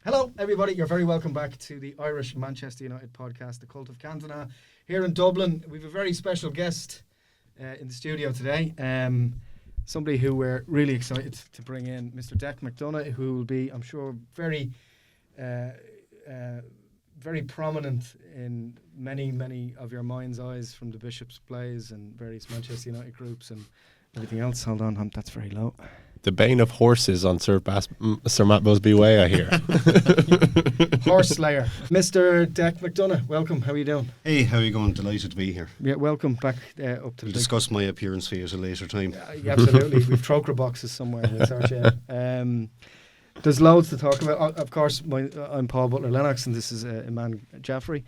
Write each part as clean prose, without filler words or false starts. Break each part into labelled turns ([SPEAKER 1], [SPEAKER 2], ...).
[SPEAKER 1] Hello, everybody. You're very welcome back to the Irish Manchester United podcast, the Cult of Cantona, here in Dublin. We have a very special guest in the studio today. Somebody who we're really excited to bring in, Mr. Dec McDonagh, who will be, I'm sure, very prominent in many of your mind's eyes from the Bishop's plays and various Manchester United groups and everything else. Hold on, that's very low.
[SPEAKER 2] The bane of horses on Sir Matt Busby Way, I hear.
[SPEAKER 1] Horse Slayer. Mr. Dec McDonagh, welcome. How are you doing?
[SPEAKER 3] Hey, how are you going? Delighted to be here.
[SPEAKER 1] Yeah, welcome back up to
[SPEAKER 3] We'll discuss my appearance for you at a later time.
[SPEAKER 1] Yeah, absolutely. We've troker boxes somewhere. We'll search it. There's loads to talk about. Of course, I'm Paul Butler-Lennox, and this is Iman Jaffrey.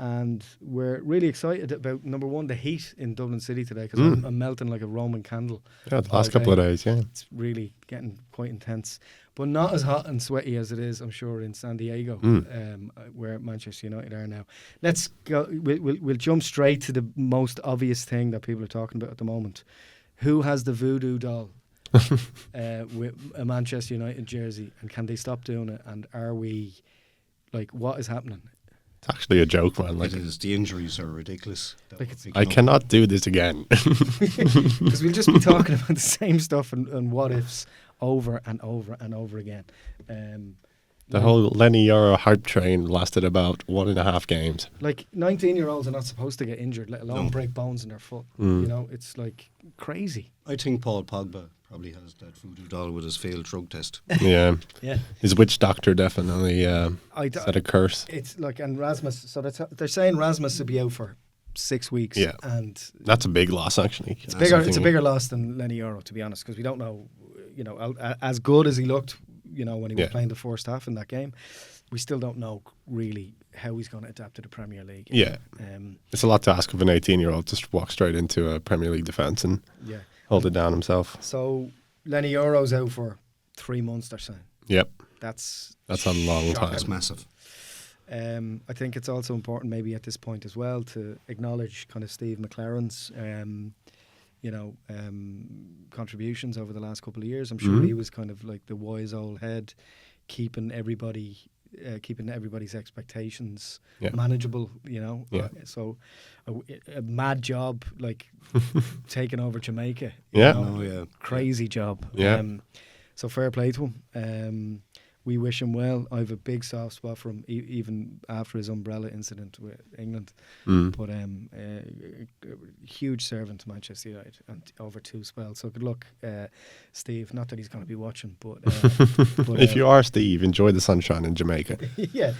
[SPEAKER 1] And we're really excited about, number one, the heat in Dublin City today, because I'm melting like a Roman candle.
[SPEAKER 2] Yeah, the last couple of days, yeah.
[SPEAKER 1] It's really getting quite intense. But not as hot and sweaty as it is, I'm sure, in San Diego, where Manchester United are now. Let's go. We'll jump straight to the most obvious thing that people are talking about at the moment. Who has the voodoo doll with a Manchester United jersey, and can they stop doing it? And are we, what is happening?
[SPEAKER 2] It's actually a joke, man.
[SPEAKER 3] It is. The injuries are ridiculous.
[SPEAKER 2] I cannot do this again.
[SPEAKER 1] Because we'll just be talking about the same stuff and what ifs over and over and over again.
[SPEAKER 2] The whole Lenny Euro hype train lasted about 1.5 games.
[SPEAKER 1] 19-year-olds are not supposed to get injured, let alone break bones in their foot. It's crazy.
[SPEAKER 3] I think Paul Pogba probably has that voodoo doll with his failed drug test.
[SPEAKER 2] Yeah.
[SPEAKER 1] Yeah.
[SPEAKER 2] His witch doctor definitely said a curse.
[SPEAKER 1] It's and Rasmus, so they're saying Rasmus will be out for 6 weeks.
[SPEAKER 2] Yeah.
[SPEAKER 1] And
[SPEAKER 2] that's a big loss, actually.
[SPEAKER 1] It's a bigger loss than Lenny Euro, to be honest, because we don't know, as good as he looked, when he was playing the first half in that game, we still don't know really how he's going to adapt to the Premier League.
[SPEAKER 2] Yeah. It's a lot to ask of an 18-year-old to just walk straight into a Premier League defence and hold it down himself.
[SPEAKER 1] So Lenny Euro's out for 3 months, they're saying.
[SPEAKER 2] Yep.
[SPEAKER 1] That's
[SPEAKER 2] a long time.
[SPEAKER 3] That's massive.
[SPEAKER 1] I think it's also important maybe at this point as well to acknowledge kind of Steve McClaren's contributions over the last couple of years. I'm sure he was kind of like the wise old head, keeping everybody's expectations manageable, so a mad job, taking over Jamaica. Crazy job. So fair play to him. We wish him well. I have a big soft spot for him, even after his umbrella incident with England. But huge servant to Manchester United and over 2 spells. So good luck, Steve. Not that he's going to be watching, but
[SPEAKER 2] if you are Steve, enjoy the sunshine in Jamaica.
[SPEAKER 1] yeah,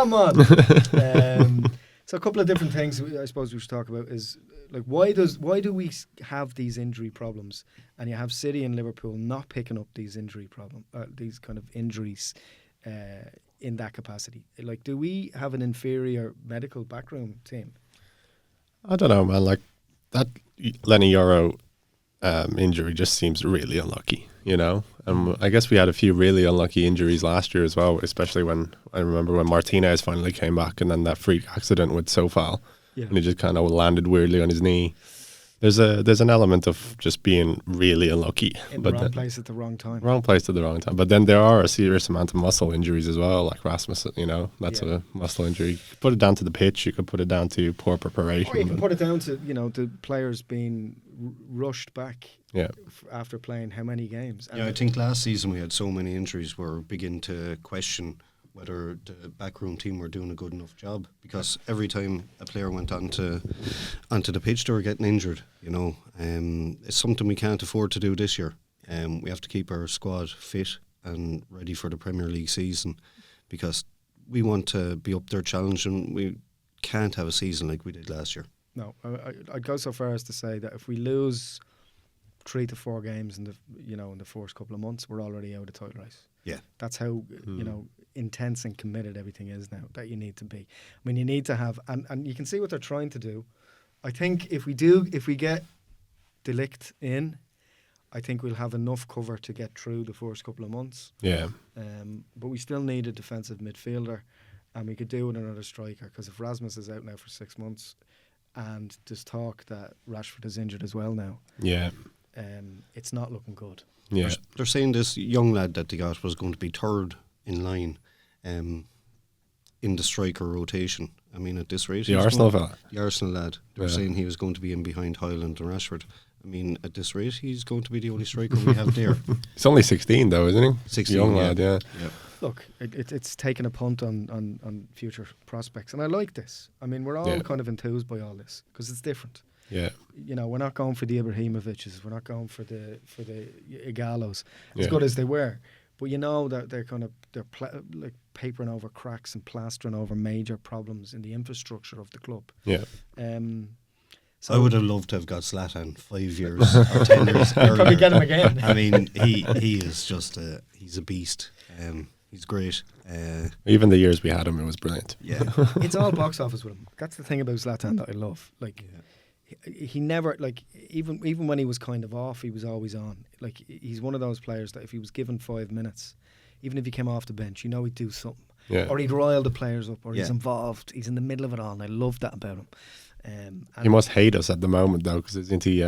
[SPEAKER 1] man. So a couple of different things I suppose we should talk about is why do we have these injury problems, and you have City and Liverpool not picking up these these kind of injuries in that capacity? Do we have an inferior medical background team?
[SPEAKER 2] I don't know, man. That Lenny Euro injury just seems really unlucky, I guess we had a few really unlucky injuries last year as well, especially when I remember when Martinez finally came back, and then that freak accident with Sofal. Yeah. And he just kind of landed weirdly on his knee. There's an element of just being really unlucky.
[SPEAKER 1] In the wrong place at the wrong time.
[SPEAKER 2] Wrong place at the wrong time. But then there are a serious amount of muscle injuries as well, like Rasmus, that's a muscle injury. You could put it down to the pitch, you could put it down to poor preparation.
[SPEAKER 1] Or you can put it down to, the players being rushed back after playing how many games.
[SPEAKER 3] I think last season we had so many injuries we're beginning to question whether the backroom team were doing a good enough job, because every time a player went onto the pitch they were getting injured. It's something we can't afford to do this year. We have to keep our squad fit and ready for the Premier League season, because we want to be up there challenging. We can't have a season like we did last year.
[SPEAKER 1] No, I'd go so far as to say that if we lose 3 to 4 games in the first couple of months, we're already out of the title race.
[SPEAKER 3] Yeah,
[SPEAKER 1] that's how intense and committed everything is now, that you need to be. I mean, you need to have, and you can see what they're trying to do. I think if we get De Ligt in, I think we'll have enough cover to get through the first couple of months.
[SPEAKER 2] Yeah.
[SPEAKER 1] But we still need a defensive midfielder, and we could do with another striker, because if Rasmus is out now for 6 months, and there's talk that Rashford is injured as well now.
[SPEAKER 2] Yeah.
[SPEAKER 1] It's not looking good.
[SPEAKER 2] Yeah.
[SPEAKER 3] They're saying this young lad that they got was going to be third in line in the striker rotation. I mean, at this rate,
[SPEAKER 2] The Arsenal fella.
[SPEAKER 3] The Arsenal lad. They were
[SPEAKER 2] Yeah.
[SPEAKER 3] saying he was going to be in behind Highland and Rashford. I mean, at this rate, he's going to be the only striker we have there.
[SPEAKER 2] He's only 16 though, isn't he?
[SPEAKER 3] 16,
[SPEAKER 2] Young
[SPEAKER 3] yeah.
[SPEAKER 2] lad, yeah.
[SPEAKER 3] Yeah.
[SPEAKER 1] Look, it's taking a punt on future prospects, and I like this. I mean, we're all
[SPEAKER 2] Yeah.
[SPEAKER 1] kind of enthused by all this because it's different.
[SPEAKER 2] Yeah.
[SPEAKER 1] You know, we're not going for the Ibrahimoviches, we're not going for the Igalos, as
[SPEAKER 2] Yeah.
[SPEAKER 1] good as they were. But you know that they're like papering over cracks and plastering over major problems in the infrastructure of the club.
[SPEAKER 2] Yeah.
[SPEAKER 1] So
[SPEAKER 3] I would have loved to have got Zlatan 5 years or 10 years earlier.
[SPEAKER 1] probably get him again.
[SPEAKER 3] I mean, he is just he's a beast. He's great.
[SPEAKER 2] Even the years we had him, it was brilliant.
[SPEAKER 3] Yeah.
[SPEAKER 1] It's all box office with him. That's the thing about Zlatan that I love. Like, he never, like, even when he was kind of off, he was always on. Like, he's one of those players that if he was given 5 minutes, even if he came off the bench, you know he'd do something.
[SPEAKER 2] Yeah.
[SPEAKER 1] Or he'd rile the players up, or he's
[SPEAKER 3] Yeah.
[SPEAKER 1] involved. He's in the middle of it all, and I love that about him. And
[SPEAKER 2] He must hate us at the moment though, because is he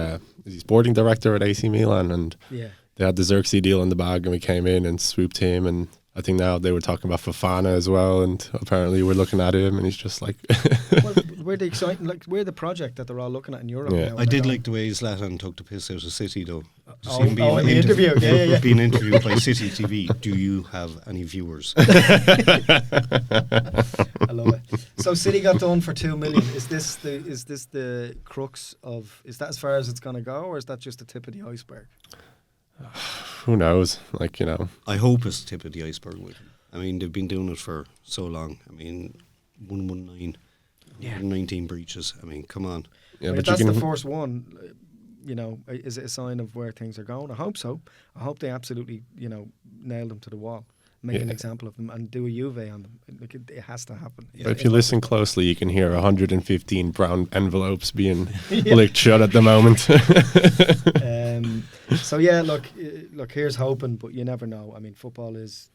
[SPEAKER 2] sporting director at AC Milan, and
[SPEAKER 1] yeah.
[SPEAKER 2] they had the Xerxes deal in the bag, and we came in and swooped him, and I think now they were talking about Fofana as well, and apparently we're looking at him, and he's just like,
[SPEAKER 1] Well, we're the exciting, like, we're the project that they're all looking at in Europe.
[SPEAKER 2] Yeah.
[SPEAKER 1] now.
[SPEAKER 3] I did like the way Zlatan took the piss out of City, though. To see
[SPEAKER 1] Oh,
[SPEAKER 3] him
[SPEAKER 1] in the interview. Yeah.
[SPEAKER 3] being interviewed by City TV. Do you have any viewers?
[SPEAKER 1] I love it. So City got done for 2 million. Is this the crux of? Is that as far as it's going to go, or is that just the tip of the iceberg?
[SPEAKER 2] who knows? Like, you know,
[SPEAKER 3] I hope it's the tip of the iceberg with him. I mean, they've been doing it for so long. I mean, 119, 119 breaches. I mean, come on.
[SPEAKER 2] yeah,
[SPEAKER 1] If
[SPEAKER 2] but
[SPEAKER 1] that's
[SPEAKER 2] you
[SPEAKER 1] the
[SPEAKER 2] can.
[SPEAKER 1] first one, you know, is it a sign of where things are going? I hope so. I hope they absolutely, you know, nail them to the wall, make an
[SPEAKER 2] Yeah.
[SPEAKER 1] example of them, and do a Juve on them. Like, it has to happen.
[SPEAKER 2] But if you listen closely, you can hear 115 brown envelopes being licked shut at the moment.
[SPEAKER 1] So yeah, look, here's hoping, but you never know. I mean, football is,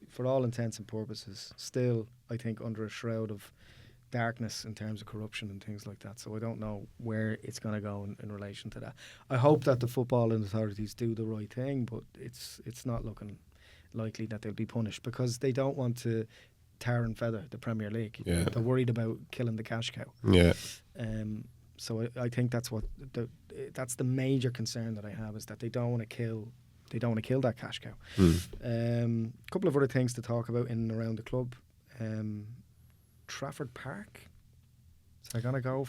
[SPEAKER 1] for all intents and purposes, still, I think, under a shroud of darkness in terms of corruption and things like that. So I don't know where it's going to go in relation to that. I hope that the footballing authorities do the right thing, but it's not looking likely that they'll be punished, because they don't want to tar and feather the Premier League.
[SPEAKER 2] Yeah.
[SPEAKER 1] They're worried about killing the cash cow.
[SPEAKER 2] Yeah.
[SPEAKER 1] So I think that's that's the major concern that I have, is that they don't want to kill that cash cow. A couple of other things to talk about in and around the club. Trafford Park. So they're gonna go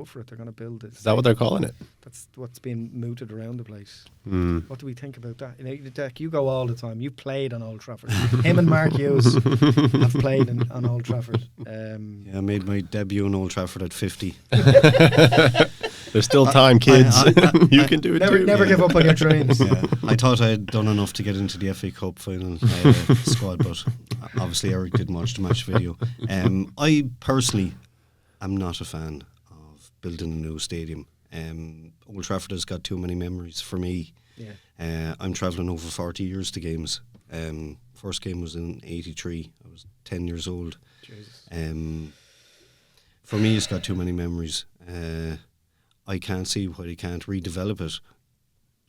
[SPEAKER 1] for it. They're gonna build it.
[SPEAKER 2] Is that what they're calling it?
[SPEAKER 1] That's what's being mooted around the place.
[SPEAKER 2] Mm.
[SPEAKER 1] What do we think about that? You know, Dec, you go all the time. You played on Old Trafford. Him and Mark Hughes have played on Old Trafford.
[SPEAKER 3] Yeah, I made my debut in Old Trafford at 50.
[SPEAKER 2] There's still time, kids. You can do it too.
[SPEAKER 1] Never give up on your dreams.
[SPEAKER 3] Yeah, I thought I had done enough to get into the FA Cup final squad, but obviously Eric didn't watch the match video. I personally am not a fan of building a new stadium. Old Trafford has got too many memories for me.
[SPEAKER 1] Yeah.
[SPEAKER 3] I'm travelling over 40 years to games. First game was in '83. I was 10 years old.
[SPEAKER 1] Jesus.
[SPEAKER 3] For me, it's got too many memories. I can't see why they can't redevelop it,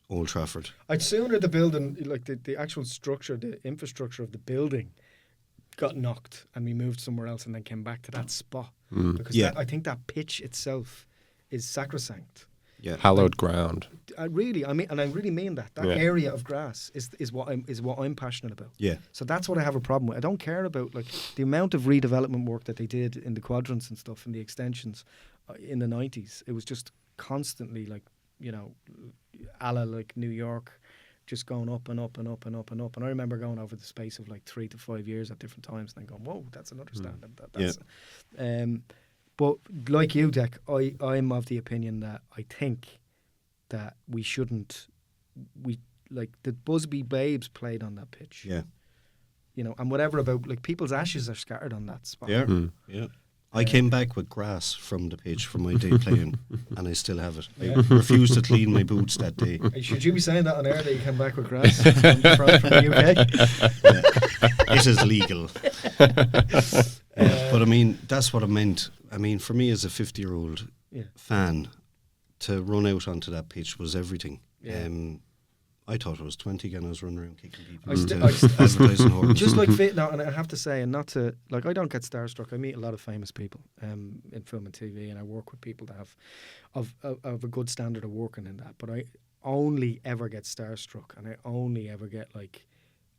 [SPEAKER 3] Old Trafford.
[SPEAKER 1] I'd sooner the building, like the actual structure, the infrastructure of the building, got knocked and we moved somewhere else and then came back to that spot. Because
[SPEAKER 3] Yeah.
[SPEAKER 1] I think that pitch itself is sacrosanct.
[SPEAKER 3] Yeah,
[SPEAKER 2] Hallowed ground.
[SPEAKER 1] I really mean that. That
[SPEAKER 2] Yeah.
[SPEAKER 1] area of grass is what I'm passionate about.
[SPEAKER 3] yeah,
[SPEAKER 1] So that's what I have a problem with. I don't care about, like, the amount of redevelopment work that they did in the quadrants and stuff and the extensions in the 90s. It was just constantly, like, you know, a la like New York, just going up and up and up and up and up. And I remember going over the space of like 3 to 5 years at different times and then going, whoa, that's another standard. But like you, Dec, I'm of the opinion that I think that we shouldn't, like the Busby Babes played on that pitch.
[SPEAKER 3] yeah,
[SPEAKER 1] You know, and whatever about, like, people's ashes are scattered on that spot.
[SPEAKER 3] yeah, yeah. I came back with grass from the pitch from my day playing, and I still have it. I refused to clean my boots that day.
[SPEAKER 1] Should you be saying that on air, that you came back with grass from the UK?
[SPEAKER 3] It is legal. But I mean, that's what I meant. I mean, for me as a 50-year-old
[SPEAKER 1] Yeah.
[SPEAKER 3] fan, to run out onto that pitch was everything.
[SPEAKER 1] Yeah.
[SPEAKER 3] I thought it was 20 again. I was running around kicking people
[SPEAKER 1] I st-
[SPEAKER 3] into
[SPEAKER 1] I st-
[SPEAKER 3] advertising horns.
[SPEAKER 1] Just like fit now, and I have to say, and not to like, I don't get starstruck. I meet a lot of famous people in film and TV, and I work with people that have of a good standard of working in that. But I only ever get starstruck, and I only ever get like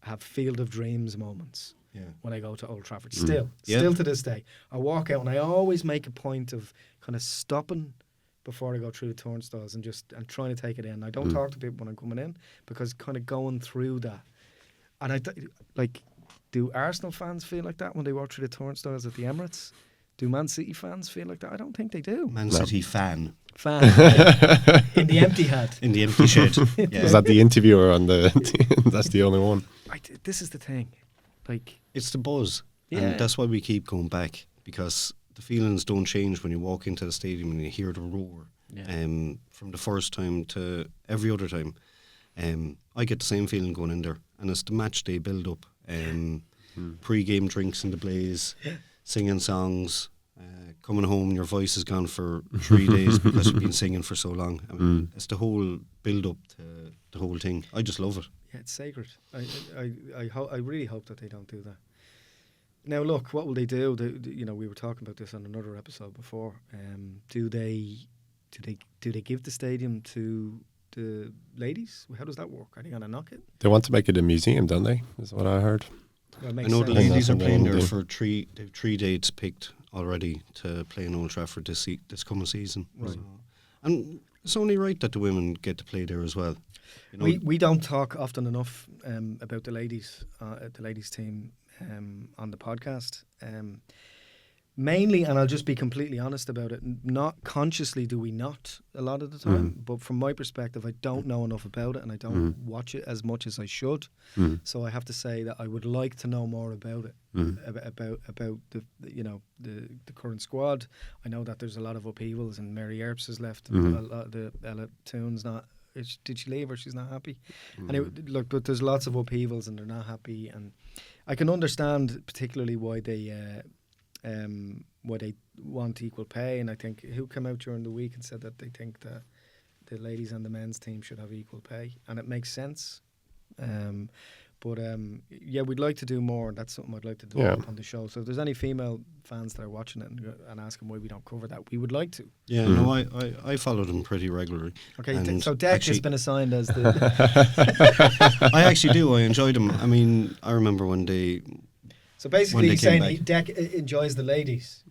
[SPEAKER 1] have field of dreams moments when I go to Old Trafford. Still to this day, I walk out and I always make a point of kind of stopping before I go through the turnstiles and trying to take it in. I don't talk to people when I'm coming in, because kind of going through that. And do Arsenal fans feel like that when they walk through the turnstiles at the Emirates? Do Man City fans feel like that? I don't think they do.
[SPEAKER 3] Man City fan.
[SPEAKER 1] In the empty hat.
[SPEAKER 3] In the empty shed.
[SPEAKER 2] Is that the interviewer on the? That's the only one.
[SPEAKER 1] This is the thing. Like,
[SPEAKER 3] it's the buzz.
[SPEAKER 1] Yeah.
[SPEAKER 3] And that's why we keep going back, because the feelings don't change when you walk into the stadium and you hear the roar. From the first time to every other time. I get the same feeling going in there. And it's the match day build up. Pre-game drinks in the blaze, singing songs, coming home and your voice is gone for 3 days because you've been singing for so long. I mean, it's the whole build up to the whole thing. I just love it.
[SPEAKER 1] Yeah, it's sacred. I really hope that they don't do that. Now, look, what will they do? We were talking about this on another episode before. Do they give the stadium to the ladies? How does that work? Are they going to knock it?
[SPEAKER 2] They want to make it a museum, don't they? Is what I heard.
[SPEAKER 1] Well,
[SPEAKER 3] I know
[SPEAKER 1] sense.
[SPEAKER 3] the ladies are
[SPEAKER 2] That's
[SPEAKER 3] playing
[SPEAKER 2] what
[SPEAKER 3] there
[SPEAKER 2] they
[SPEAKER 3] for three dates picked already to play in Old Trafford this coming season.
[SPEAKER 1] Right.
[SPEAKER 3] So, and it's only right that the women get to play there as well. You know,
[SPEAKER 1] We don't talk often enough about the ladies team on the podcast. Mainly, and I'll just be completely honest about it, not consciously do we not a lot of the time, but from my perspective, I don't know enough about it, and I don't watch it as much as I should. So I have to say that I would like to know more about it, about the current squad. I know that there's a lot of upheavals, and Mary Earps has left. A lot of the Ella Toon's not. Did she leave, or she's not happy? And but there's lots of upheavals, and they're not happy, and I can understand particularly why they want equal pay. And I think who came out during the week and said that they think that the ladies and the men's team should have equal pay, and it makes sense. We'd like to do more, and that's something I'd like to do on the show. So if there's any female fans that are watching it and asking why we don't cover that, we would like to.
[SPEAKER 3] Yeah, no, I follow them pretty regularly.
[SPEAKER 1] Okay, so Dec has been assigned as the...
[SPEAKER 3] I actually do. I enjoy them. I mean, I remember one day...
[SPEAKER 1] So basically he's saying Dec enjoys the ladies.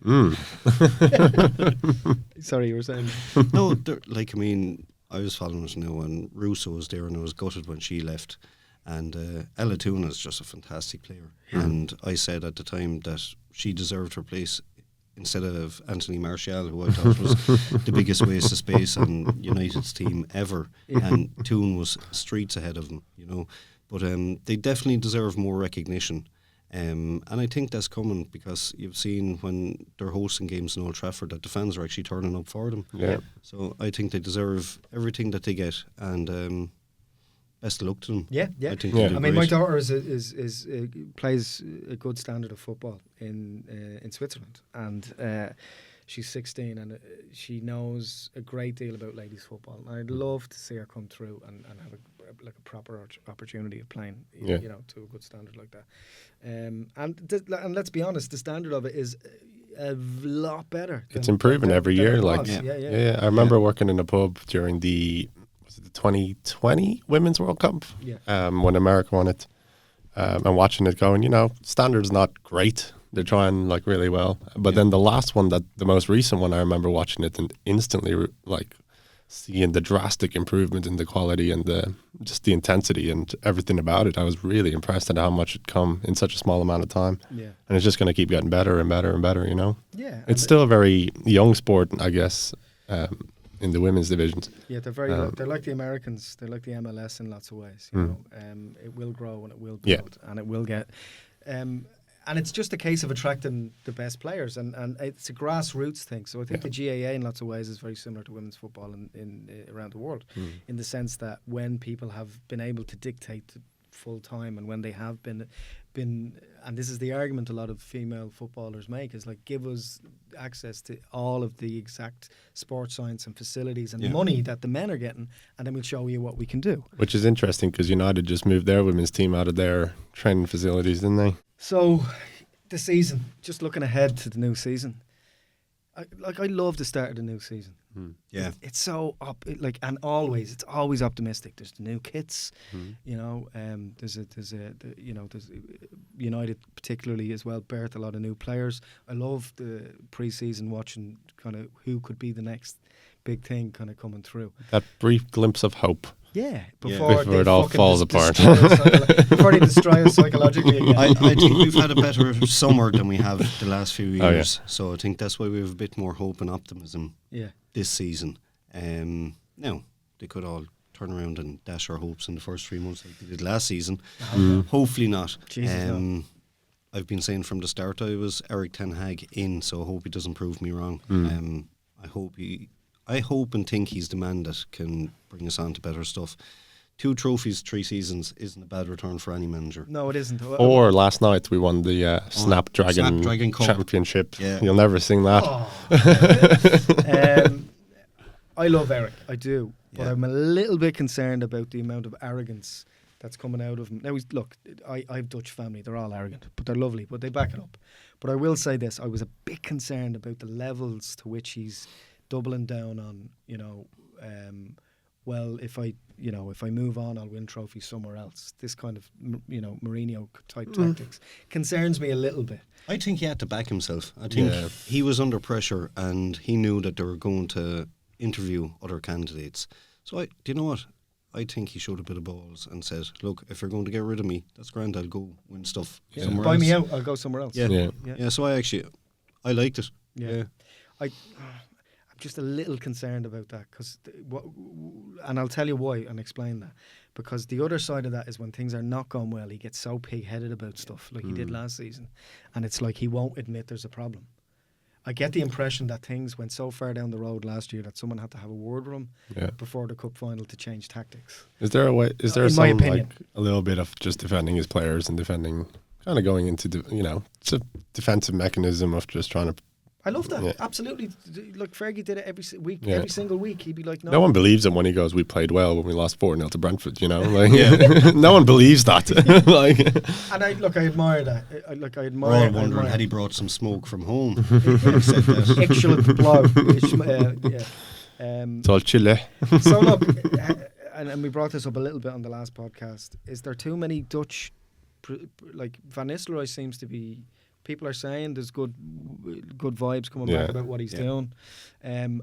[SPEAKER 1] Sorry, you were saying...
[SPEAKER 3] No, I was following it now, and Russo was there, and I was gutted when she left. And Ella Toon is just a fantastic player. And I said at the time that she deserved her place instead of Anthony Martial, who I thought was the biggest waste of space on United's team ever. And Toon was streets ahead of him, But they definitely deserve more recognition. And I think that's coming because you've seen when they're hosting games in Old Trafford that the fans are actually turning up for them.
[SPEAKER 2] Yeah.
[SPEAKER 3] So I think they deserve everything that they get, and best of luck to them.
[SPEAKER 1] Yeah.
[SPEAKER 3] I think they do
[SPEAKER 1] my
[SPEAKER 3] great.
[SPEAKER 1] daughter is plays a good standard of football in Switzerland, and she's 16, and she knows a great deal about ladies football. And I'd love to see her come through and have a proper opportunity of playing, to a good standard like that. And let's be honest, the standard of it is a lot better.
[SPEAKER 2] It's improving every year.
[SPEAKER 1] Yeah.
[SPEAKER 2] I remember working in a pub during the 2020 Women's World Cup when America won it, and watching it going, standard's not great. They're trying really well, but then the last one, the most recent one, I remember watching it and instantly seeing the drastic improvement in the quality and just the intensity and everything about it. I was really impressed at how much it come in such a small amount of time. Yeah, and it's just going to keep getting better and better and better.
[SPEAKER 1] Yeah,
[SPEAKER 2] it's still a very young sport, I guess. In the women's divisions. Yeah,
[SPEAKER 1] they're very they're like the Americans. They're like the MLS in lots of ways. It will grow and it will build and it will get. And it's just a case of attracting the best players, and it's a grassroots thing. So I think the GAA in lots of ways is very similar to women's football in around the world, in the sense that when people have been able to dictate full time, and when they have been, and this is the argument a lot of female footballers make, is give us access to all of the exact sports science and facilities and
[SPEAKER 3] Yeah.
[SPEAKER 1] money that the men are getting, and then we'll show you what we can do.
[SPEAKER 2] Which is interesting because United just moved their women's team out of their training facilities, didn't they?
[SPEAKER 1] So, the season, just looking ahead to the new season, I love the start of the new season.
[SPEAKER 3] Yeah.
[SPEAKER 1] It's so and always it's always optimistic. There's the new kits, you know. There's United particularly as well birthed a lot of new players. I love the pre-season watching kind of who could be the next big thing kind of coming through.
[SPEAKER 2] That brief glimpse of hope.
[SPEAKER 1] Yeah,
[SPEAKER 2] Before
[SPEAKER 1] they
[SPEAKER 2] it all
[SPEAKER 1] fucking
[SPEAKER 2] falls apart.
[SPEAKER 1] Before they destroy us psychologically again.
[SPEAKER 3] I think we've had a better summer than we have the last few years.
[SPEAKER 2] Oh, yeah.
[SPEAKER 3] So I think that's why we have a bit more hope and optimism
[SPEAKER 1] Yeah.
[SPEAKER 3] this season. Now, they could all turn around and dash our hopes in the first 3 months like they did last season. Hopefully not.
[SPEAKER 1] Jesus, no.
[SPEAKER 3] I've been saying from the start I was Eric Ten Hag in, so I hope he doesn't prove me wrong. I hope and think he's the man that can bring us on to better stuff. 2 trophies, 3 seasons isn't a bad return for any manager.
[SPEAKER 1] No, it isn't.
[SPEAKER 2] Or last night we won the
[SPEAKER 3] Snapdragon Cup.
[SPEAKER 2] Championship.
[SPEAKER 3] Yeah.
[SPEAKER 2] You'll never sing that.
[SPEAKER 1] I love Eric, I do, but
[SPEAKER 3] Yeah.
[SPEAKER 1] I'm a little bit concerned about the amount of arrogance that's coming out of him. Now, I have Dutch family, they're all arrogant, but they're lovely, but they back it up. But I will say this, I was a bit concerned about the levels to which he's doubling down on, well, if I move on, I'll win trophies somewhere else. This kind of, Mourinho type tactics concerns me a little bit.
[SPEAKER 3] I think he had to back himself. I think he was under pressure and he knew that they were going to interview other candidates. So do you know what? I think he showed a bit of balls and said, look, if you're going to get rid of me, that's grand, I'll go win stuff somewhere
[SPEAKER 1] Buy
[SPEAKER 3] else.
[SPEAKER 1] me out, I'll go somewhere else.
[SPEAKER 3] Yeah. So I liked it.
[SPEAKER 1] Yeah. I'm just a little concerned about that and I'll tell you why and explain that. Because the other side of that is when things are not going well, he gets so pig-headed about stuff like he did last season, and it's like he won't admit there's a problem. I get the impression that things went so far down the road last year that someone had to have a word with him before the cup final to change tactics.
[SPEAKER 2] Is there a way? Is there
[SPEAKER 1] In my
[SPEAKER 2] some
[SPEAKER 1] opinion.
[SPEAKER 2] like a little bit of just defending his players and defending, kind of going into it's a defensive mechanism of just trying to.
[SPEAKER 1] I love that.
[SPEAKER 2] Yeah.
[SPEAKER 1] Absolutely. Look, Fergie did it every week,
[SPEAKER 2] Yeah.
[SPEAKER 1] every single week. He'd be like,
[SPEAKER 2] No one believes him when he goes, "We played well when we lost 4-0 to Brentford." No one believes that. Like,
[SPEAKER 1] And I admire that. I
[SPEAKER 3] We're
[SPEAKER 1] admire.
[SPEAKER 3] all wondering, had he brought some smoke from home?
[SPEAKER 1] Excellent blow.
[SPEAKER 2] it's all Chile.
[SPEAKER 1] So look, and we brought this up a little bit on the last podcast. Is there too many Dutch, like Van Nistelrooy seems to be? People are saying there's good vibes coming back about what he's doing, and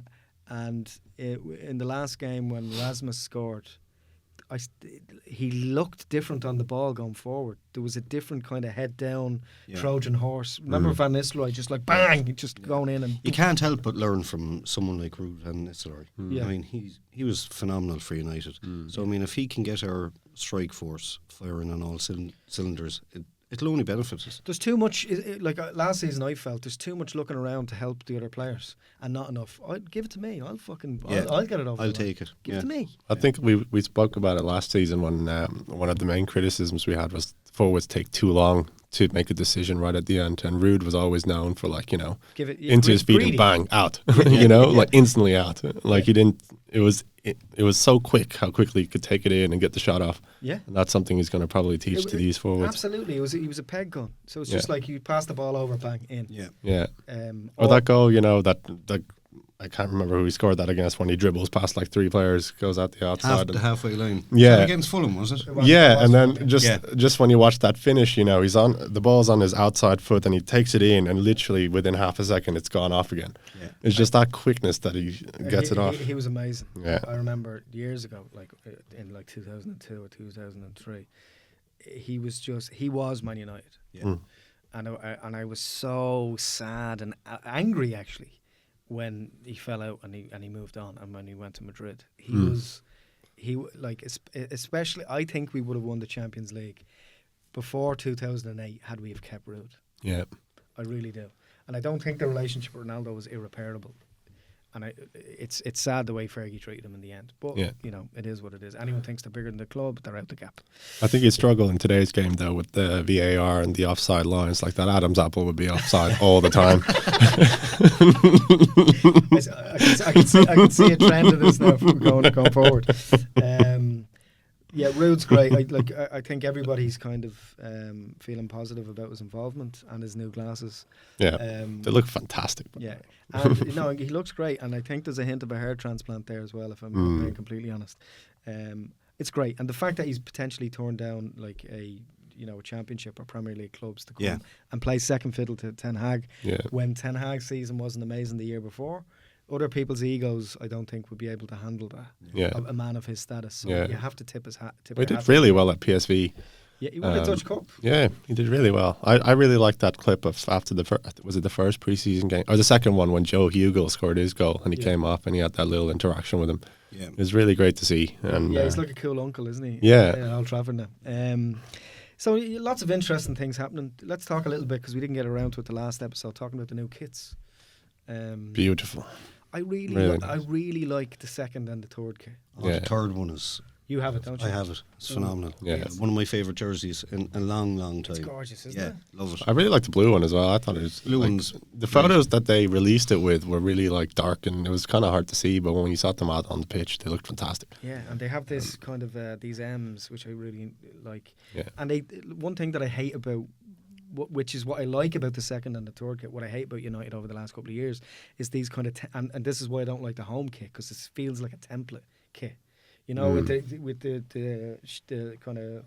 [SPEAKER 1] in the last game when Rasmus scored, he looked different on the ball going forward. There was a different kind of head down Trojan horse. Remember Van Nistelrooy just like bang, just going in and.
[SPEAKER 3] You can't help but learn from someone like Ruud Van Nistelrooy.
[SPEAKER 1] Yeah.
[SPEAKER 3] I mean, he was phenomenal for United. So I mean, if he can get our strike force firing on all cylinders, it'll only benefit us.
[SPEAKER 1] There's too much, last season I felt, there's too much looking around to help the other players and not enough. Give it to me. I'll get it over.
[SPEAKER 3] I'll take it.
[SPEAKER 1] Give it to me.
[SPEAKER 2] I think we spoke about it last season when one of the main criticisms we had was forwards take too long to make a decision right at the end, and Ruud was always known for
[SPEAKER 1] Give it
[SPEAKER 2] into his feet
[SPEAKER 1] greedy.
[SPEAKER 2] and bang out, like instantly out. Like he didn't. It was so quick how quickly he could take it in and get the shot off.
[SPEAKER 1] Yeah.
[SPEAKER 2] And that's something he's going to probably teach to these forwards.
[SPEAKER 1] Absolutely. He was a peg gun. So it's just like you pass the ball over, bang, in.
[SPEAKER 3] Yeah.
[SPEAKER 2] Yeah. Or that goal, that I can't remember who he scored that against when he dribbles past like 3 players, goes out the outside.
[SPEAKER 3] The halfway line.
[SPEAKER 2] Yeah.
[SPEAKER 3] Against Fulham, was it?
[SPEAKER 2] Yeah, and then just when you watch that finish, he's on the ball's on his outside foot and he takes it in, and literally within half a second it's gone off again.
[SPEAKER 3] Yeah.
[SPEAKER 2] It's just that quickness that he gets it off.
[SPEAKER 1] He was amazing.
[SPEAKER 2] Yeah.
[SPEAKER 1] I remember years ago, like in 2002 or 2003, he was Man United.
[SPEAKER 3] Yeah.
[SPEAKER 1] And I was so sad and angry actually when he fell out and he moved on, and when he went to Madrid. Especially I think we would have won the Champions League before 2008 had we have kept Ruud.
[SPEAKER 2] Yeah.
[SPEAKER 1] I really do. And I don't think the relationship with Ronaldo was irreparable. And it's sad the way Fergie treated him in the end. But, you know, it is what it is. Anyone thinks they're bigger than the club, they're out the gap.
[SPEAKER 2] I think you'd struggle in today's game, though, with the VAR and the offside lines. Like that Adam's apple would be offside all the time.
[SPEAKER 1] I can see a trend of this now from going forward. Yeah, Rude's great. I think everybody's kind of feeling positive about his involvement and his new glasses.
[SPEAKER 2] Yeah, they look fantastic.
[SPEAKER 1] Yeah, and no, he looks great. And I think there's a hint of a hair transplant there as well, if I'm being completely honest. It's great, and the fact that he's potentially torn down like a championship or Premier League clubs to come and play second fiddle to Ten Hag when Ten Hag's season wasn't amazing the year before. Other people's egos, I don't think, would be able to handle that.
[SPEAKER 2] Yeah.
[SPEAKER 1] A man of his status. So you have to tip his hat.
[SPEAKER 2] He did really well at PSV.
[SPEAKER 1] Yeah, he won a Dutch Cup.
[SPEAKER 2] Yeah, he did really well. I really liked that clip of after the was it the first preseason game or the second one when Joe Hugel scored his goal and he came off and he had that little interaction with him. Yeah, it was really great to see. And
[SPEAKER 1] he's like a cool uncle, isn't he?
[SPEAKER 2] Yeah,
[SPEAKER 1] Old Trafford now. So lots of interesting things happening. Let's talk a little bit because we didn't get around to it the last episode talking about the new kits.
[SPEAKER 2] Beautiful.
[SPEAKER 1] I really like the second and the third kit.
[SPEAKER 3] The third one is...
[SPEAKER 1] You have it, don't you?
[SPEAKER 3] I have it. It's phenomenal.
[SPEAKER 2] Yeah.
[SPEAKER 3] One of my favourite jerseys in a long, long time.
[SPEAKER 1] It's gorgeous, isn't it?
[SPEAKER 3] Yeah, love it.
[SPEAKER 2] I really like the blue one as well. I thought it was...
[SPEAKER 3] Blue ones...
[SPEAKER 2] The photos that they released it with were really like dark and it was kind of hard to see, but when you saw them out on the pitch, they looked fantastic.
[SPEAKER 1] Yeah, and they have this kind of... these M's, which I really like.
[SPEAKER 2] Yeah.
[SPEAKER 1] And one thing that I hate about... which is what I like about the second and the third kit. What I hate about United over the last couple of years is these kind of and this is why I don't like the home kit because it feels like a template kit, with the kind of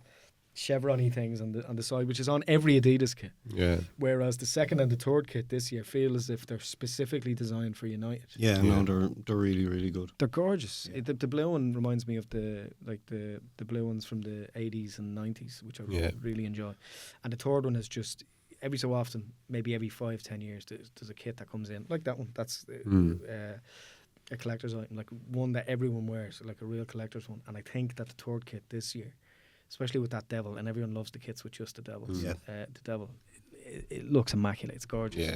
[SPEAKER 1] chevron-y things on the side, which is on every Adidas kit.
[SPEAKER 2] Yeah.
[SPEAKER 1] Whereas the second and the third kit this year feel as if they're specifically designed for United.
[SPEAKER 3] Yeah, no, they're really, really good.
[SPEAKER 1] They're gorgeous. Yeah. The blue one reminds me of the blue ones from the 80s and 90s, which I really enjoy. And the third one is just every so often, maybe every 5-10 years, there's a kit that comes in like that one. That's a collector's item, like one that everyone wears, like a real collector's one. And I think that the third kit this year, especially with that devil, and everyone loves the kits with just the devils. The devil, it looks immaculate. It's gorgeous.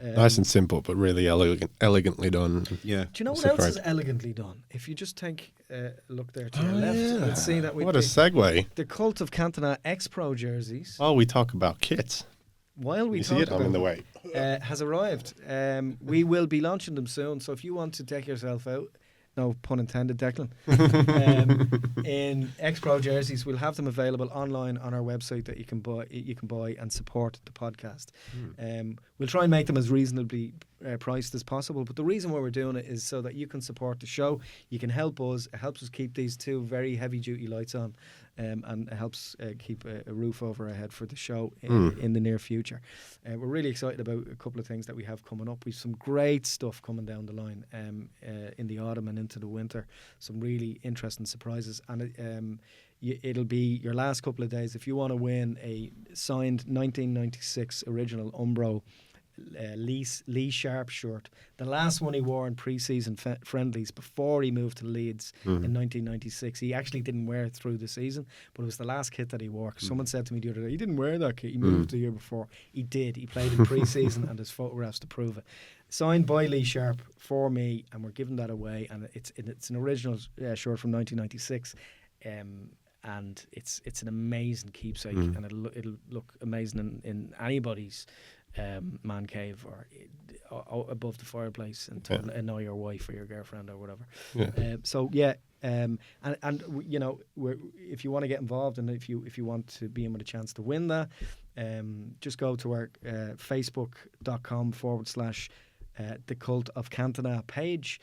[SPEAKER 2] Yeah, nice and simple, but really elegantly done.
[SPEAKER 3] Yeah.
[SPEAKER 1] Do you know what else is elegantly done? If you just take a look there to your left, you'll see that
[SPEAKER 2] what a segue.
[SPEAKER 1] The Cult of Cantona X Pro jerseys.
[SPEAKER 2] Oh, we talk about kits.
[SPEAKER 1] While we
[SPEAKER 2] see it, I'm in the way.
[SPEAKER 1] Has arrived. We will be launching them soon. So if you want to deck yourself out. No pun intended, Declan. In X Pro jerseys, we'll have them available online on our website that you can buy and support the podcast. We'll try and make them as reasonably priced as possible. But the reason why we're doing it is so that you can support the show. You can help us. It helps us keep these two very heavy duty lights on, and it helps keep a roof over our head for the show in the near future. We're really excited about a couple of things that we have coming up. We've some great stuff coming down the line in the autumn and into the winter. Some really interesting surprises, and it'll be your last couple of days if you want to win a signed 1996 original Umbro Lee Sharp shirt, the last one he wore in pre-season friendlies before he moved to Leeds in 1996. He actually didn't wear it through the season, but it was the last kit that he wore. Someone said to me the other day, he didn't wear that kit, he moved the year before. He did. He played in pre-season and there's photographs to prove it. Signed by Lee Sharp for me, and we're giving that away, and it's an original shirt from 1996. And it's an amazing keepsake, and it'll look amazing in anybody's man cave or above the fireplace and to annoy your wife or your girlfriend or whatever. And if you want to get involved and if you want to be in with a chance to win that, just go to our facebook.com/ the Cult of Cantona page.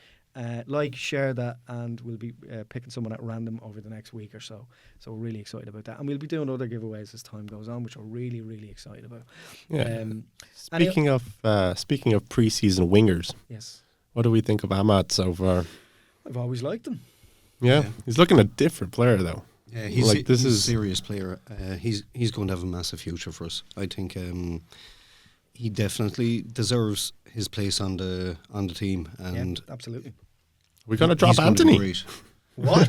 [SPEAKER 1] Share that, and we'll be picking someone at random over the next week or so. So we're really excited about that, and we'll be doing other giveaways as time goes on, which we're really, really excited about.
[SPEAKER 2] Yeah. Speaking of pre-season wingers,
[SPEAKER 1] yes,
[SPEAKER 2] what do we think of Ahmad so far?
[SPEAKER 1] I've always liked him.
[SPEAKER 2] Yeah, he's looking a different player though.
[SPEAKER 3] Yeah, he's a serious player. He's going to have a massive future for us. I think he definitely deserves his place on the team, and
[SPEAKER 1] absolutely.
[SPEAKER 2] We're going to drop Anthony.
[SPEAKER 1] What?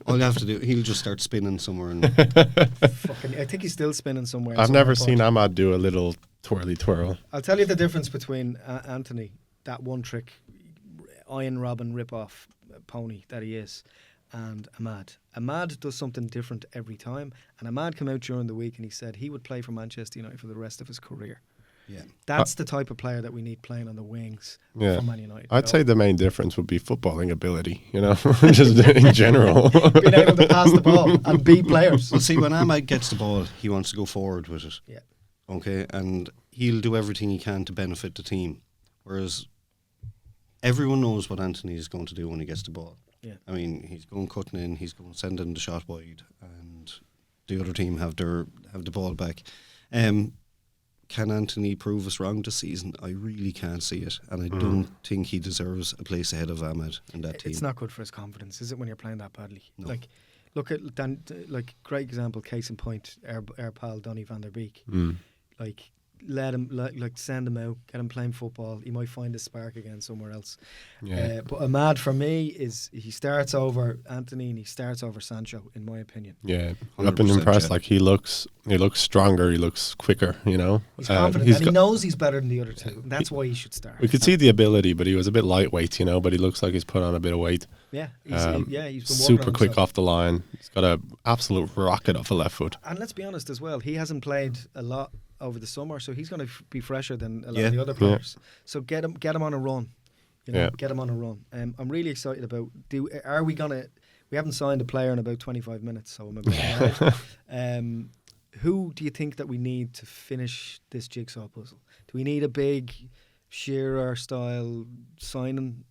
[SPEAKER 3] All you have to do, he'll just start spinning somewhere. And
[SPEAKER 1] I think he's still spinning somewhere.
[SPEAKER 2] I've never seen Ahmad do a little twirly twirl.
[SPEAKER 1] I'll tell you the difference between Anthony that one trick, Iron Robin rip-off pony that he is, and Ahmad. Ahmad does something different every time, and Ahmad came out during the week and he said he would play for Manchester United for the rest of his career.
[SPEAKER 3] Yeah,
[SPEAKER 1] That's the type of player that we need playing on the wings
[SPEAKER 2] Yeah.
[SPEAKER 1] for Man United.
[SPEAKER 2] I'd say the main difference would be footballing ability, you know, just in general.
[SPEAKER 1] being able to pass the ball and beat players.
[SPEAKER 3] well, see, when Ahmad gets the ball, he wants to go forward with it.
[SPEAKER 1] Yeah.
[SPEAKER 3] Okay, and he'll do everything he can to benefit the team. Whereas everyone knows what Anthony is going to do when he gets the ball.
[SPEAKER 1] Yeah.
[SPEAKER 3] I mean, he's going cutting in, he's going sending the shot wide, and the other team have the ball back. Can Anthony prove us wrong this season? I really can't see it, and I don't think he deserves a place ahead of Ahmad in that team.
[SPEAKER 1] It's not good for his confidence, is it, when you're playing that badly?
[SPEAKER 3] No.
[SPEAKER 1] Like, look at great example, case in point, our pal Donny van der Beek. Like, let him, like send him out, get him playing football. He might find a spark again somewhere else.
[SPEAKER 2] Yeah.
[SPEAKER 1] But Ahmad, for me, he starts over Anthony and he starts over Sancho, in my opinion.
[SPEAKER 2] Yeah, I've been
[SPEAKER 3] 100%,
[SPEAKER 2] impressed.
[SPEAKER 3] yeah.
[SPEAKER 2] Like he looks stronger. He looks quicker. You know,
[SPEAKER 1] He's confident and he knows he's better than the other two. And that's why he should start.
[SPEAKER 2] We could see the ability, but he was a bit lightweight. You know, but he looks like he's put on a bit of weight.
[SPEAKER 1] Yeah, he's been working
[SPEAKER 2] Super
[SPEAKER 1] on
[SPEAKER 2] quick
[SPEAKER 1] himself.
[SPEAKER 2] off the line. He's got a absolute rocket off a left foot.
[SPEAKER 1] And let's be honest as well, he hasn't played a lot over the summer, so he's going to be fresher than a lot of the other players. So get him on a run. You know, get him on a run. I'm really excited about. Are we gonna? We haven't signed a player in about 25 minutes, so I'm a bit annoyed. Who do you think that we need to finish this jigsaw puzzle? Do we need a big Shearer style signing,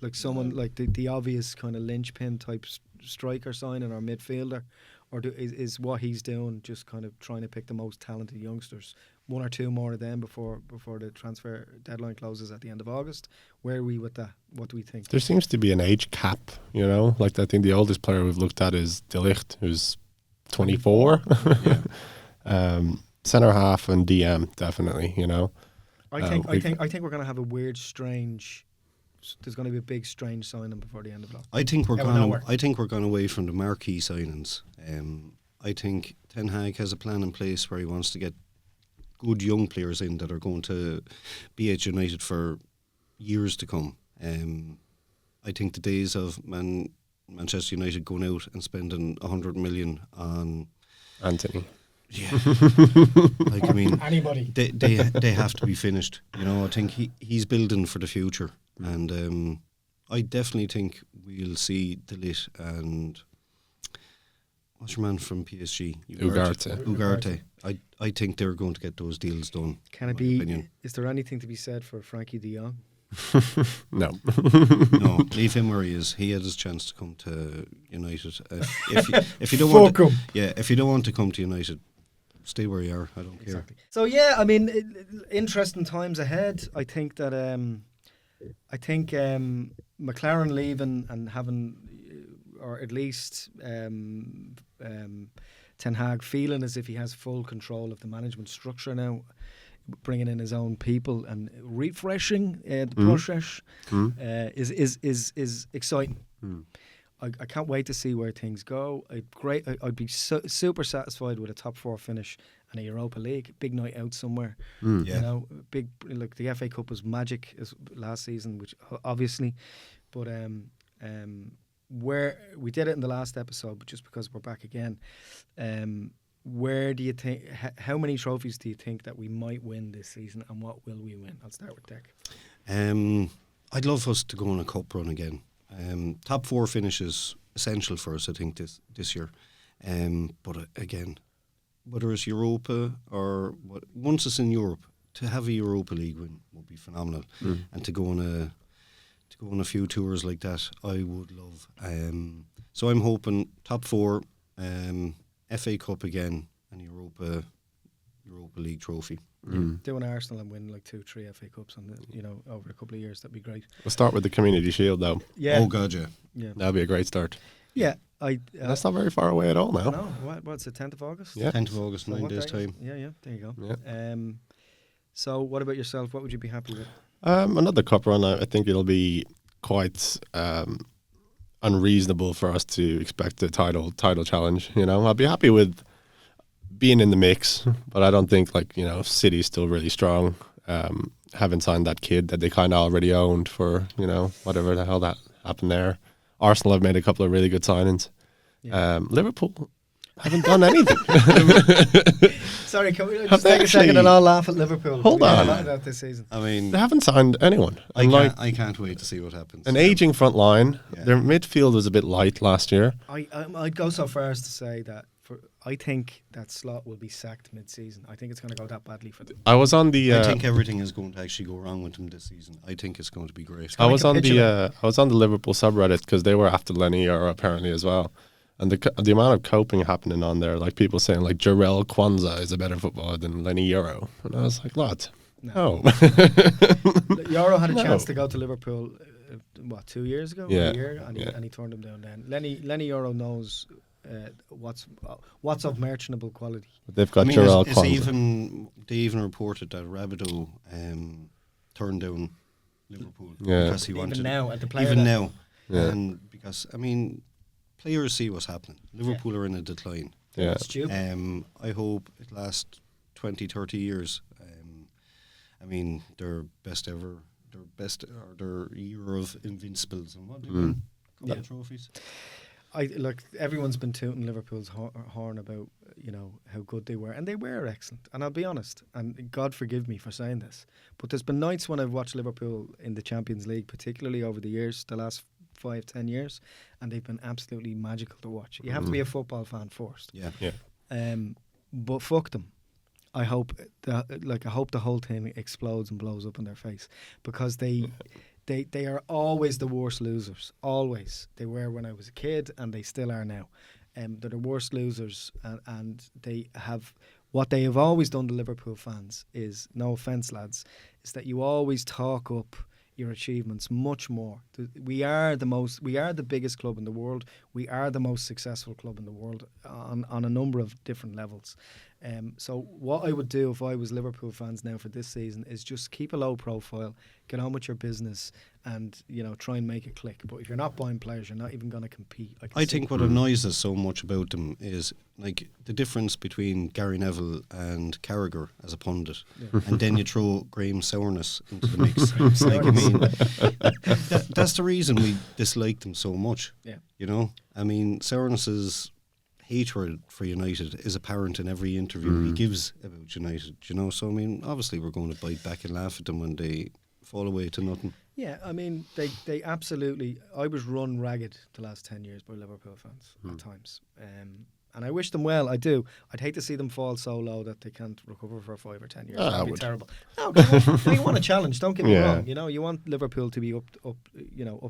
[SPEAKER 1] like someone like the obvious kind of linchpin type striker signing or midfielder? Or is what he's doing just kind of trying to pick the most talented youngsters, one or two more of them before the transfer deadline closes at the end of August? Where are we with that? What do we think?
[SPEAKER 2] There seems to be an age cap, you know. Like I think the oldest player we've looked at is De Ligt, who's 24. Centre half and DM definitely, you know.
[SPEAKER 1] I think we're going to have a weird, strange. There's going to be a big, strange signing before the end of August.
[SPEAKER 3] I think we're going away from the marquee signings. I think Ten Hag has a plan in place where he wants to get good young players in that are going to be at United for years to come. I think the days of Manchester United going out and spending 100 million on
[SPEAKER 2] Anthony.
[SPEAKER 3] Yeah, like I mean,
[SPEAKER 1] anybody.
[SPEAKER 3] They have to be finished. You know, I think he's building for the future, and I definitely think we'll see De Ligt and what's your man from PSG? Ugarte. I think they're going to get those deals done.
[SPEAKER 1] Can it be? Is there anything to be said for Frankie de Jong?
[SPEAKER 2] No.
[SPEAKER 3] No, leave him where he is. He had his chance to come to United. If you don't want, if you don't want to come to United, stay where you are. I don't care.
[SPEAKER 1] So yeah, I mean, interesting times ahead. I think that McClaren leaving and having, or at least Ten Hag feeling as if he has full control of the management structure now, bringing in his own people and refreshing the process is exciting. I can't wait to see where things go. I'd be super satisfied with a top four finish and a Europa League, big night out somewhere. You know, big, like the FA Cup was magic as last season, which obviously, but where we did it in the last episode, but just because we're back again, where do you think? How many trophies do you think that we might win this season, and what will we win? I'll start with Dec.
[SPEAKER 3] I'd love us to go on a cup run again. Top four finish is essential for us, I think, this year. But again, whether it's Europa or once it's in Europe, to have a Europa League win would be phenomenal, and to go on a few tours like that, I would love. So I'm hoping top four, FA Cup again, and Europa League trophy.
[SPEAKER 1] Doing Arsenal and win like 2-3 FA Cups on over a couple of years, that'd be great.
[SPEAKER 2] We'll start with the Community Shield though.
[SPEAKER 1] Yeah.
[SPEAKER 3] Oh God, yeah.
[SPEAKER 2] That'd be a great start.
[SPEAKER 1] Yeah,
[SPEAKER 2] that's not very far away at all now.
[SPEAKER 1] No, what's it? 10th of August.
[SPEAKER 2] Yeah,
[SPEAKER 3] 10th of August, 9 days time.
[SPEAKER 1] Yeah. There you go.
[SPEAKER 2] Yeah.
[SPEAKER 1] So, what about yourself? What would you be happy with?
[SPEAKER 2] Another cup run. I think it'll be quite unreasonable for us to expect a title challenge. You know, I'd be happy with being in the mix, but I don't think City's still really strong. haven't signed that kid that they kind of already owned for, whatever the hell that happened there. Arsenal have made a couple of really good signings.
[SPEAKER 1] Yeah.
[SPEAKER 2] Liverpool haven't done anything.
[SPEAKER 1] Sorry, can we just take a second and all laugh at Liverpool?
[SPEAKER 2] Hold on.
[SPEAKER 1] About this season.
[SPEAKER 3] I mean,
[SPEAKER 2] They haven't signed anyone.
[SPEAKER 3] I can't wait to see what happens.
[SPEAKER 2] An aging front line.
[SPEAKER 3] Yeah.
[SPEAKER 2] Their midfield was a bit light last year.
[SPEAKER 1] I'd go so far as to say that I think that Slot will be sacked mid-season. I think it's going to go that badly for them.
[SPEAKER 2] I was on the.
[SPEAKER 3] I think everything is going to actually go wrong with them this season. I think it's going to be great.
[SPEAKER 2] I was on the Liverpool subreddit because they were after Lenny or apparently as well, and the amount of coping happening on there, like people saying like Jarrell Kwanzaa is a better footballer than Lenny Yoro, and I was like, lads, no.
[SPEAKER 1] Yoro had a
[SPEAKER 2] No.
[SPEAKER 1] chance to go to Liverpool, 2 years ago?
[SPEAKER 2] Yeah.
[SPEAKER 1] A year, and he turned him down then. Lenny Yoro knows what's of merchantable quality.
[SPEAKER 2] They've got
[SPEAKER 3] I mean,
[SPEAKER 2] Jarrell
[SPEAKER 3] it's
[SPEAKER 2] Kwanzaa.
[SPEAKER 3] they even reported that Rabideau turned down Liverpool
[SPEAKER 2] Yeah.
[SPEAKER 3] because he wanted
[SPEAKER 1] Even now, at the player
[SPEAKER 3] even
[SPEAKER 1] level.
[SPEAKER 3] now,
[SPEAKER 2] Yeah.
[SPEAKER 3] and because I mean, players see what's happening. Liverpool are in a decline.
[SPEAKER 2] Yeah.
[SPEAKER 1] It's stupid.
[SPEAKER 3] I hope it lasts 20, 30 years. I mean, their best ever, their year of invincibles and what they won, couple of trophies.
[SPEAKER 1] Look, everyone's been tooting Liverpool's horn about how good they were, and they were excellent. And I'll be honest, and God forgive me for saying this, but there's been nights when I've watched Liverpool in the Champions League, particularly over the years, the last 5-10 years, and they've been absolutely magical to watch. You have to be a football fan first.
[SPEAKER 3] Yeah.
[SPEAKER 1] But fuck them. I hope the whole thing explodes and blows up in their face, because they are always the worst losers. Always. They were when I was a kid, and they still are now. They're the worst losers, and they have what they have always done to Liverpool fans is, no offence, lads, is that you always talk up your achievements much more. We are the biggest club in the world. We are the most successful club in the world on a number of different levels. So what I would do if I was Liverpool fans now for this season is just keep a low profile, get on with your business, and try and make it click. But if you're not buying players, you're not even going to compete.
[SPEAKER 3] I think what annoys us so much about them is like the difference between Gary Neville and Carragher as a pundit, and then you throw Graham Souness into the mix. Like, I mean, that's the reason we dislike them so much.
[SPEAKER 1] Yeah.
[SPEAKER 3] I mean, Souness's hatred for United is apparent in every interview he gives about United. So I mean, obviously we're going to bite back and laugh at them when they fall away to nothing.
[SPEAKER 1] Yeah, I mean, they absolutely. I was run ragged the last 10 years by Liverpool fans at times, and I wish them well. I do. I'd hate to see them fall so low that they can't recover for 5 or 10 years. That'd be terrible. No, you want a challenge. Don't get me wrong. You want Liverpool to be up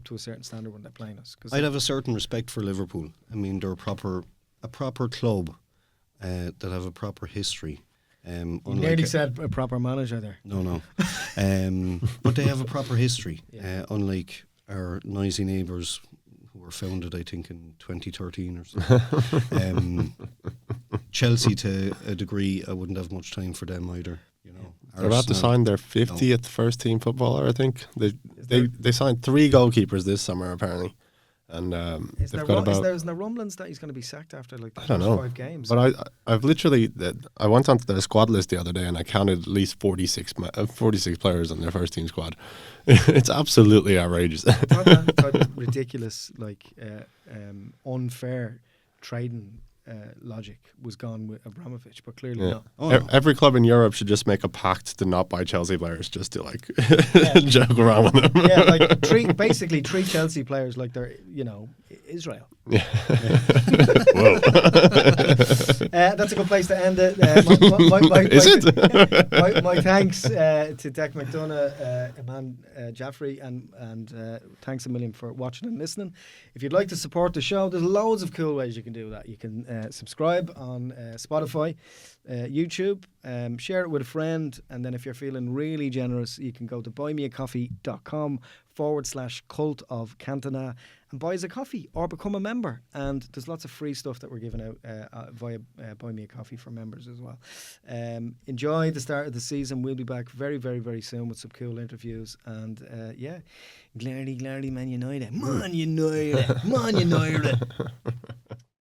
[SPEAKER 1] to a certain standard when they're playing us.
[SPEAKER 3] I'd have a certain respect for Liverpool. I mean, they're a proper club that have a proper history.
[SPEAKER 1] You nearly said a proper manager there.
[SPEAKER 3] No. But they have a proper history, unlike our noisy neighbours who were founded, I think, in 2013 or something. Chelsea, to a degree, I wouldn't have much time for them either.
[SPEAKER 2] They're about to sign their 50th first-team footballer, I think. They signed 3 goalkeepers this summer, apparently. And
[SPEAKER 1] Is
[SPEAKER 3] they've
[SPEAKER 1] there
[SPEAKER 3] got about.
[SPEAKER 1] Is there rumblings that he's going to be sacked after like the
[SPEAKER 2] I don't
[SPEAKER 1] first
[SPEAKER 2] know.
[SPEAKER 1] 5 games?
[SPEAKER 2] But I've literally I went onto their squad list the other day and I counted at least 46 players on their first team squad. It's absolutely outrageous.
[SPEAKER 1] I thought ridiculous, unfair trading logic was gone with Abramovich, but clearly not.
[SPEAKER 3] No.
[SPEAKER 2] Every club in Europe should just make a pact to not buy Chelsea players, just to joke around with them.
[SPEAKER 1] Yeah, basically treat Chelsea players like they're Israel.
[SPEAKER 2] Yeah.
[SPEAKER 3] Whoa.
[SPEAKER 1] That's a good place to end it.
[SPEAKER 2] Is it?
[SPEAKER 1] My thanks to Dec McDonagh, Iman Jaffrey, and thanks a million for watching and listening. If you'd like to support the show, there's loads of cool ways you can do that. You can subscribe on Spotify, YouTube, share it with a friend, and then if you're feeling really generous, you can go to buymeacoffee.com/Cult of Cantona and buy us a coffee or become a member. And there's lots of free stuff that we're giving out via Buy Me a Coffee for members as well. Enjoy the start of the season. We'll be back very, very, very soon with some cool interviews. And Glary, Man United. Man United. Man United.